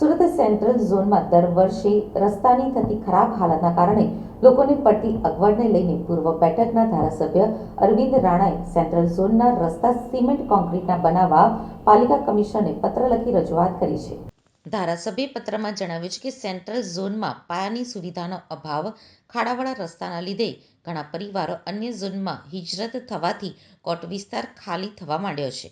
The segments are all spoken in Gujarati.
સુરત સેન્ટ્રલ ઝોનમાં દર વર્ષે રસ્તાની થતી ખરાબ હાલતના કારણે લોકોને પડતી અગવડને લઈને પૂર્વ બેઠકના ધારાસભ્ય અરવિંદ રાણાએ સેન્ટ્રલ ઝોનના રસ્તા સિમેન્ટ કોન્ક્રીટના બનાવવા પાલિકા કમિશનરને પત્ર લખી રજૂઆત કરી છે. ધારાસભ્યે પત્રમાં જણાવ્યું છે કે સેન્ટ્રલ ઝોનમાં પાયાની સુવિધાનો અભાવ, ખાડાવાળા રસ્તાના લીધે ઘણા પરિવારો અન્ય ઝોનમાં હિજરત થવાથી કોટ વિસ્તાર ખાલી થવા માંડ્યો છે.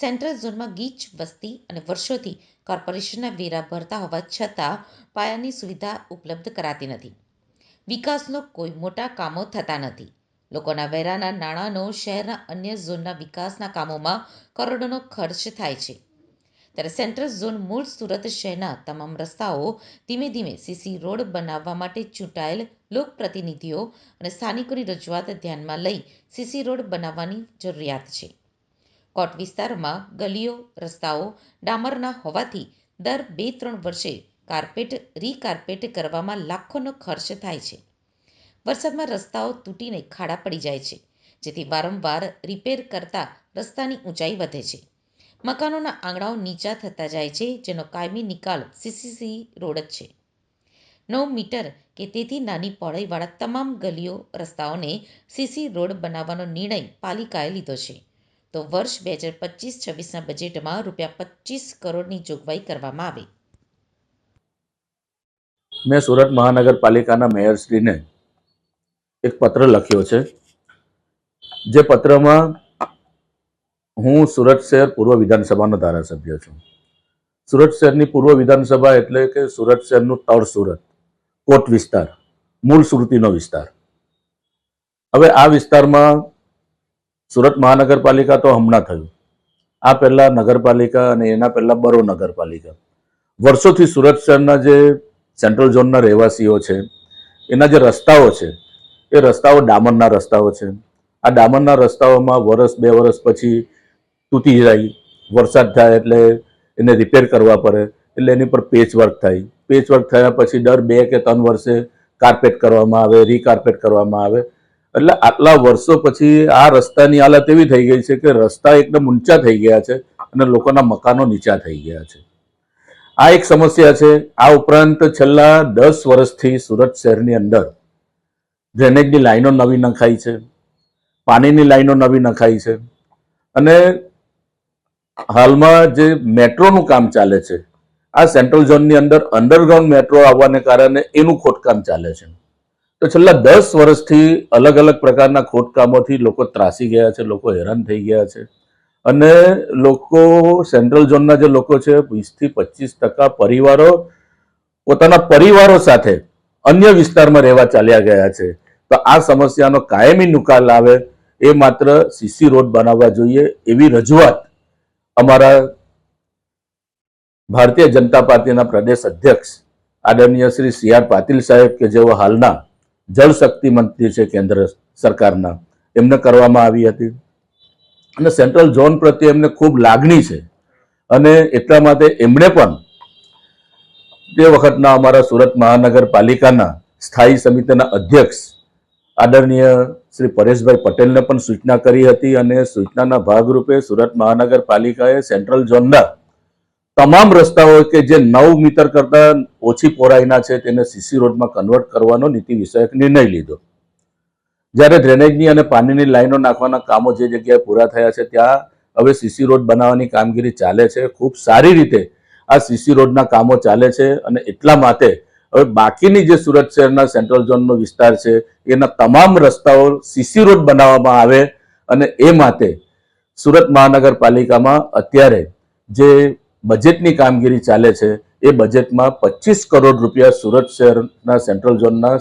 સેન્ટ્રલ ઝોનમાં ગીચ વસ્તી અને વર્ષોથી કોર્પોરેશનના વેરા ભરતા હોવા છતાં પાયાની સુવિધા ઉપલબ્ધ કરાતી નથી. વિકાસનો કોઈ મોટા કામો થતા નથી. લોકોના વેરાના નાણાંનો શહેરના અન્ય ઝોનના વિકાસના કામોમાં કરોડોનો ખર્ચ થાય છે. ત્યારે સેન્ટ્રલ ઝોન મૂળ સુરત શહેરના તમામ રસ્તાઓ ધીમે ધીમે સીસી રોડ બનાવવા માટે ચૂંટાયેલ લોકપ્રતિનિધિઓ અને સ્થાનિકોની રજૂઆત ધ્યાનમાં લઈ સીસી રોડ બનાવવાની જરૂરિયાત છે. કોટ વિસ્તારમાં ગલીઓ, રસ્તાઓ ડામરના હોવાથી દર 2-3 વર્ષે રીકાર્પેટ કરવામાં લાખોનો ખર્ચ થાય છે. વરસાદમાં રસ્તાઓ તૂટીને ખાડા પડી જાય છે, જેથી વારંવાર રિપેર કરતા રસ્તાની ઊંચાઈ વધે છે. મકાનોના આંગણાઓ નીચા થતા જાય છે, જેનો કાયમી નિકાલ સીસી રોડ જ છે. 9 મીટર કે તેથી નાની પહોળાઈવાળા તમામ ગલીઓ, રસ્તાઓને સીસી રોડ બનાવવાનો નિર્ણય પાલિકાએ લીધો છે. તો વર્ષ 2025-26ના બજેટમાં ₹25 કરોડની જોગવાઈ કરવામાં આવે. મેં સુરત મહાનગરપાલિકાના મેયરશ્રીને એક પત્ર લખ્યો છે. જે પત્રમાં હું સુરત શહેર પૂર્વ વિધાનસભાનો ધારાસભ્ય છું. સુરત શહેરની પૂર્વ વિધાનસભા એટલે કે સુરત શહેરનું તળ સુરત, કોટ વિસ્તાર, મૂળ સુરતીનો વિસ્તાર. હવે આ વિસ્તારમાં સુરત મહાનગરપાલિકા તો હમણાં થયું. આ પહેલા નગરપાલિકા અને એના પહેલા બરો નગરપાલિકા. વર્ષોથી સુરત શહેરના જે સેન્ટ્રલ ઝોનના રહેવાસીઓ છે, એના જે રસ્તાઓ છે, એ રસ્તાઓ ડામરના રસ્તાઓ છે. આ ડામરના રસ્તાઓમાં વર્ષ 2 વર્ષ પછી તૂટી જાય. વરસાદ થાય એટલે એને રિપેર કરવા પડે, એટલે એની પર પેચવર્ક થાય. પેચવર્ક થયા પછી દર 2 કે 3 વર્ષે કાર્પેટ કરવામાં આવે, રીકાર્પેટ કરવામાં આવે. એટલે આટલા વર્ષો પછી આ રસ્તાની હાલત એવી થઈ ગઈ છે કે રસ્તા એકદમ ઊંચા થઈ ગયા છે અને લોકોના મકાનો નીચા થઈ ગયા છે. આ એક સમસ્યા છે. આ ઉપરાંત છેલ્લા 10 વર્ષથી સુરત શહેરની અંદર ડ્રેનેજની લાઈનો નવી નખાઈ છે, પાણીની લાઈનો નવી નખાઈ છે અને હાલમાં જે મેટ્રોનું કામ ચાલે છે, આ સેન્ટ્રલ ઝોનની અંદર અંડરગ્રાઉન્ડ મેટ્રો આવવાને કારણે એનું ખોદકામ ચાલે છે. તો છેલ્લા 10 વર્ષથી અલગ અલગ પ્રકારના ખોદકામોથી લોકો ત્રાસી ગયા છે, લોકો હેરાન થઈ ગયા છે અને લોકો સેન્ટ્રલ ઝોનના જે લોકો છે 20-25% પરિવારો પોતાના પરિવારો સાથે અન્ય વિસ્તારમાં રહેવા ચાલ્યા ગયા છે. તો આ સમસ્યાનો કાયમી નિકાલ આવે એ માત્ર સીસી રોડ બનાવવા જોઈએ એવી રજૂઆત અમારા ભારતીય જનતા પાર્ટીના પ્રદેશ અધ્યક્ષ આદરણીય શ્રી CR પાટીલ સાહેબ, કે જેઓ હાલના જળશક્તિ મંત્રી છે કેન્દ્ર સરકારના, એમને કરવામાં આવી હતી અને સેન્ટ્રલ ઝોન પ્રત્યે એમને ખૂબ લાગણી છે અને એટલા માટે એમણે પણ તે વખતના અમારા સુરત મહાનગરપાલિકાના સ્થાયી સમિતિના અધ્યક્ષ આદરણીય શ્રી પરેશભાઈ પટેલને પણ સૂચના કરી હતી અને સૂચનાના ભાગરૂપે સુરત મહાનગરપાલિકાએ સેન્ટ્રલ ઝોનના તમામ રસ્તાઓ કે જે 9 મીટર કરતા ઓછી પહોળાઈના છે તેને સીસી રોડમાં કન્વર્ટ કરવાનો નીતિ વિષયક નિર્ણય લીધો. જ્યારે ડ્રેનેજની અને પાણીની લાઈનો નાખવાના કામો જે જગ્યાએ પૂરા થયા છે ત્યાં હવે સીસી રોડ બનાવવાની કામગીરી ચાલે છે. ખૂબ સારી રીતે આ સીસી રોડના કામો ચાલે છે અને એટલા માટે હવે બાકીની જે સુરત શહેરના સેન્ટ્રલ ઝોનનો વિસ્તાર છે એના તમામ રસ્તાઓ સીસી રોડ બનાવવામાં આવે અને એ માટે સુરત મહાનગરપાલિકામાં અત્યારે જે બજેટની કામગીરી ચાલે છે એ બજેટમાં ₹25 કરોડ સુરત શહેરના સેન્ટ્રલ ઝોનના